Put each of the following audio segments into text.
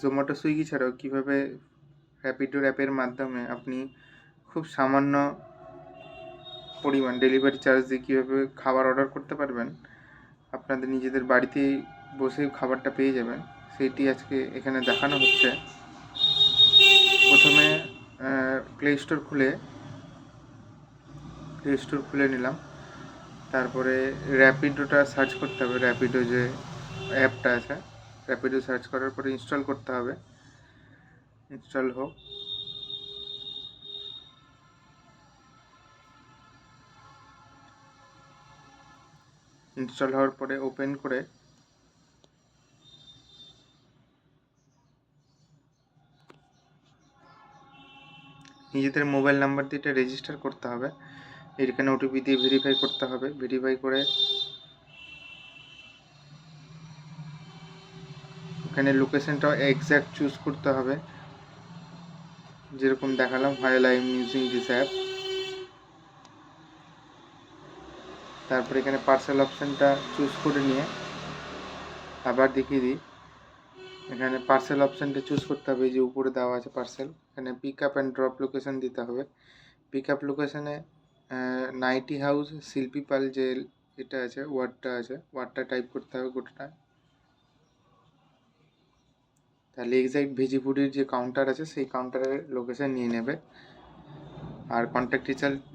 Zomato Swiggy ছাড়াও কীভাবে র্যাপিডো অ্যাপের মাধ্যমে আপনি খুব সামান্য পরিমাণ ডেলিভারি চার্জ দিয়ে কীভাবে খাবার অর্ডার করতে পারবেন, আপনাদের নিজেদের বাড়িতেই বসে খাবারটা পেয়ে যাবেন, সেইটি আজকে এখানে দেখানো হচ্ছে। প্রথমে প্লে স্টোর খুলে নিলাম। তারপরে র্যাপিডোটা সার্চ করতে হবে। র্যাপিডো যে অ্যাপটা আছে, র্যাপিডো সার্চ করার পরে ইনস্টল করতে হবে। ইনস্টল হোক। ইনস্টল হওয়ার পরে ওপেন করে নিজেদের মোবাইল নাম্বার দিয়ে এটা রেজিস্টার করতে হবে। এখানে ওটিপি দিয়ে ভেরিফাই করতে হবে। ভেরিফাই করে এখানে লোকেশনটা এক্স্যাক্ট চুজ করতে হবে, যেরকম দেখালাম, while I am using this app। তারপরে এখানে পার্সেল অপশানটা চুজ করে নিয়ে আবার দেখিয়ে দিই, এখানে পার্সেল অপশানটা চুজ করতে হবে। যে উপরে দেওয়া আছে পার্সেল, এখানে pick up and drop location দিতে হবে। পিক আপ লোকেশানে নাইটি হাউস শিল্পী পাল যে এটা আছে, ওয়ার্ডটা টাইপ করতে হবে গোটাটা। তাহলে এক্স্যাক্ট ভেজিপুরির যে কাউন্টার আছে সেই কাউন্টারের লোকেশান নিয়ে নেবে। আর কন্ট্যাক্ট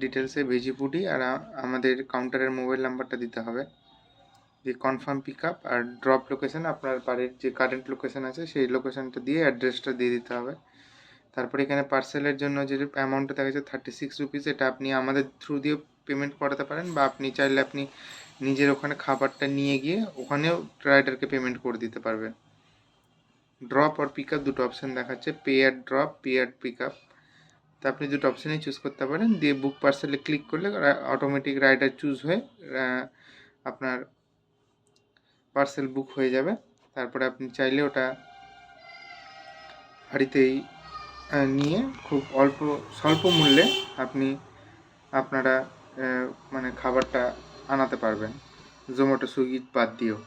ডিটেলসে ভেজিপুরি আর আমাদের কাউন্টারের মোবাইল নাম্বারটা দিতে হবে। যে কনফার্ম পিক আপ আর ড্রপ লোকেশান, আপনার বাড়ির যে কারেন্ট লোকেশান আছে সেই লোকেশানটা দিয়ে অ্যাড্রেসটা দিয়ে দিতে হবে। তারপরে এখানে পার্সেলের জন্য যে অ্যামাউন্টটা দেখা যাচ্ছে 36 রুপিস, এটা আপনি আমাদের থ্রু দিয়েও পেমেন্ট করাতে পারেন, বা আপনি চাইলে আপনি নিজের ওখানে খাবারটা নিয়ে গিয়ে ওখানেও রাইডারকে পেমেন্ট করে দিতে পারবেন। ড্রপ আর পিক আপ দুটো অপশান দেখাচ্ছে, pay at drop, pay at pick up. তো আপনি দুটো অপশানেই চুজ করতে পারেন। দিয়ে বুক পার্সেলে ক্লিক করলে অটোমেটিক রাইডার চুজ হয়ে আপনার পার্সেল বুক হয়ে যাবে। তারপরে আপনি চাইলে ওটা বাড়িতেই নিয়ে খুব স্বল্প মূল্যে আপনারা মানে খাবারটা আনাতে পারবেন, জোম্যাটো সুইগি বাদ দিয়েও।